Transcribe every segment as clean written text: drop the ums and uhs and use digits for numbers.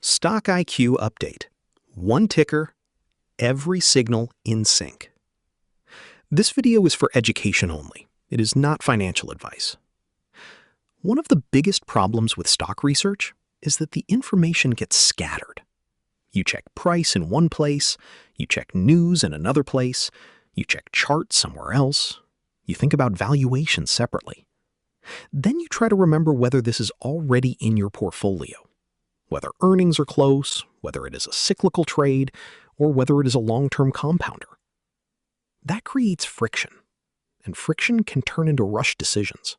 StockIQ update. One ticker, every signal in sync. This video is for education only. It is not financial advice. One of the biggest problems with stock research is that the information gets scattered. You check price in one place, you check news in another place, you check charts somewhere else, you think about valuation separately. Then you try to remember whether this is already in your portfolio. Whether earnings are close, whether it is a cyclical trade, or whether it is a long-term compounder. That creates friction, and friction can turn into rushed decisions.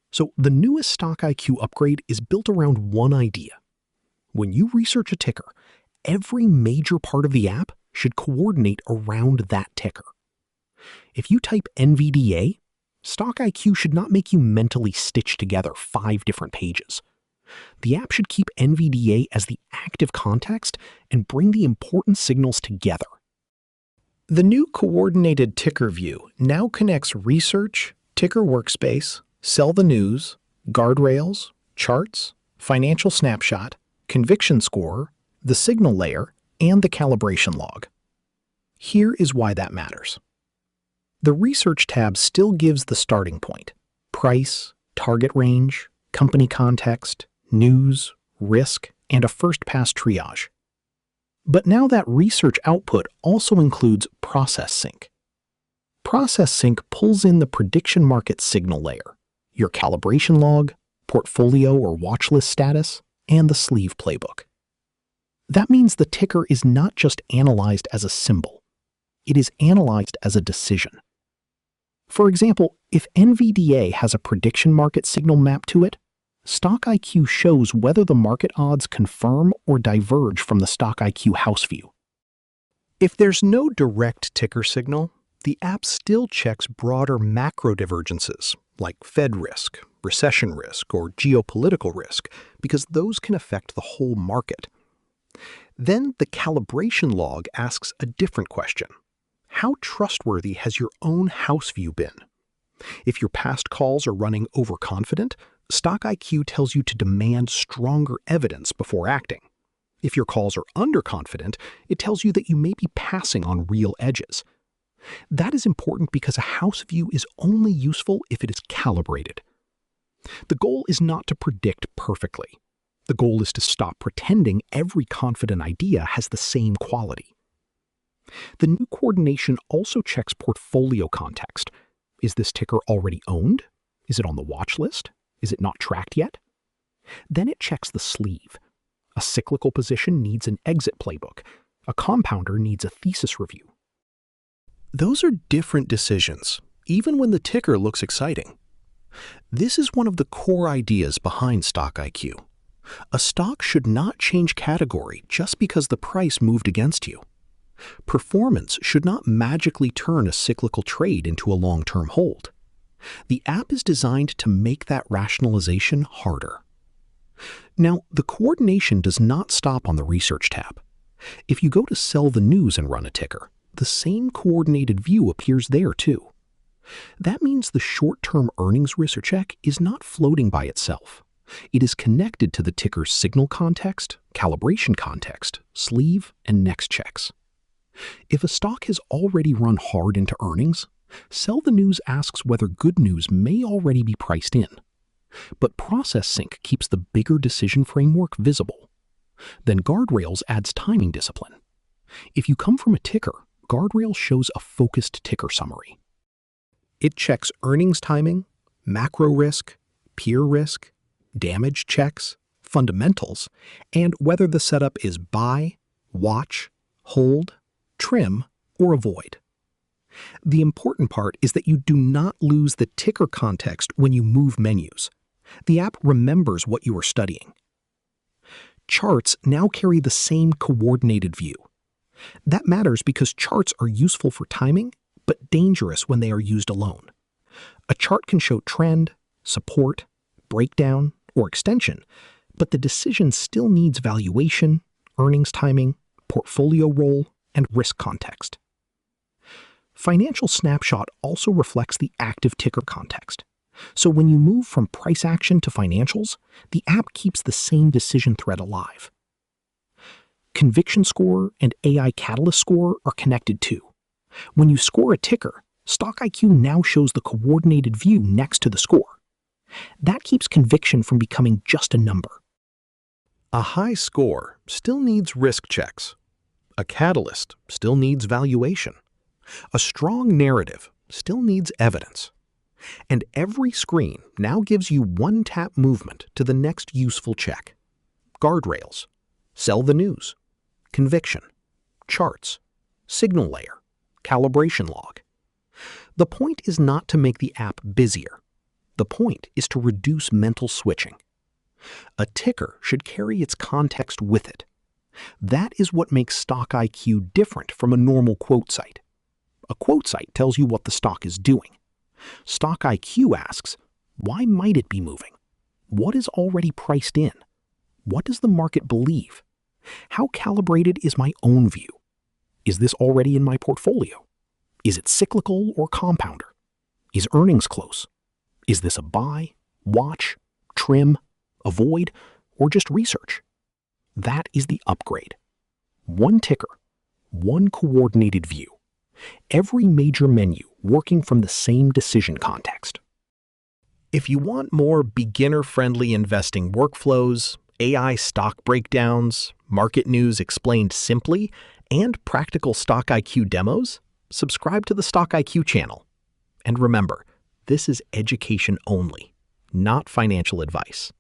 So the newest StockIQ upgrade is built around one idea. When you research a ticker, every major part of the app should coordinate around that ticker. If you type NVDA, StockIQ should not make you mentally stitch together 5 different pages. The app should keep NVDA as the active context and bring the important signals together. The new coordinated ticker view now connects research, ticker workspace, sell the news, guardrails, charts, financial snapshot, conviction score, the signal layer, and the calibration log. Here is why that matters. The research tab still gives the starting point: price, target range, company context, news, risk, and a first-pass triage. But now that research output also includes process sync. Process sync pulls in the prediction market signal layer, your calibration log, portfolio or watchlist status, and the sleeve playbook. That means the ticker is not just analyzed as a symbol. It is analyzed as a decision. For example, if NVDA has a prediction market signal mapped to it, StockIQ shows whether the market odds confirm or diverge from the StockIQ house view. If there's no direct ticker signal, the app still checks broader macro divergences like Fed risk, recession risk, or geopolitical risk, because those can affect the whole market. Then the calibration log asks a different question. How trustworthy has your own house view been? If your past calls are running overconfident, StockIQ tells you to demand stronger evidence before acting. If your calls are underconfident, it tells you that you may be passing on real edges. That is important because a house view is only useful if it is calibrated. The goal is not to predict perfectly. The goal is to stop pretending every confident idea has the same quality. The new coordination also checks portfolio context. Is this ticker already owned? Is it on the watch list? Is it not tracked yet? Then it checks the sleeve. A cyclical position needs an exit playbook. A compounder needs a thesis review. Those are different decisions, even when the ticker looks exciting. This is one of the core ideas behind StockIQ. A stock should not change category just because the price moved against you. Performance should not magically turn a cyclical trade into a long-term hold. The app is designed to make that rationalization harder. Now, the coordination does not stop on the Research tab. If you go to Sell the News and run a ticker, the same coordinated view appears there too. That means the short-term earnings research check is not floating by itself. It is connected to the ticker's signal context, calibration context, sleeve, and next checks. If a stock has already run hard into earnings, Sell the News asks whether good news may already be priced in. But Process Sync keeps the bigger decision framework visible. Then Guardrails adds timing discipline. If you come from a ticker, Guardrails shows a focused ticker summary. It checks earnings timing, macro risk, peer risk, damage checks, fundamentals, and whether the setup is buy, watch, hold, trim, or avoid. The important part is that you do not lose the ticker context when you move menus. The app remembers what you are studying. Charts now carry the same coordinated view. That matters because charts are useful for timing, but dangerous when they are used alone. A chart can show trend, support, breakdown, or extension, but the decision still needs valuation, earnings timing, portfolio role, and risk context. Financial Snapshot also reflects the active ticker context. So when you move from price action to financials, the app keeps the same decision thread alive. Conviction score and AI catalyst score are connected too. When you score a ticker, StockIQ now shows the coordinated view next to the score. That keeps conviction from becoming just a number. A high score still needs risk checks. A catalyst still needs valuation. A strong narrative still needs evidence. And every screen now gives you one-tap movement to the next useful check. Guardrails, sell the news, conviction, charts, signal layer, calibration log. The point is not to make the app busier. The point is to reduce mental switching. A ticker should carry its context with it. That is what makes StockIQ different from a normal quote site. A quote site tells you what the stock is doing. StockIQ asks, why might it be moving? What is already priced in? What does the market believe? How calibrated is my own view? Is this already in my portfolio? Is it cyclical or compounder? Is earnings close? Is this a buy, watch, trim, avoid, or just research? That is the upgrade. One ticker, one coordinated view. Every major menu working from the same decision context. If you want more beginner-friendly investing workflows, AI stock breakdowns, market news explained simply, and practical StockIQ demos, subscribe to the StockIQ channel. And remember, this is education only, not financial advice.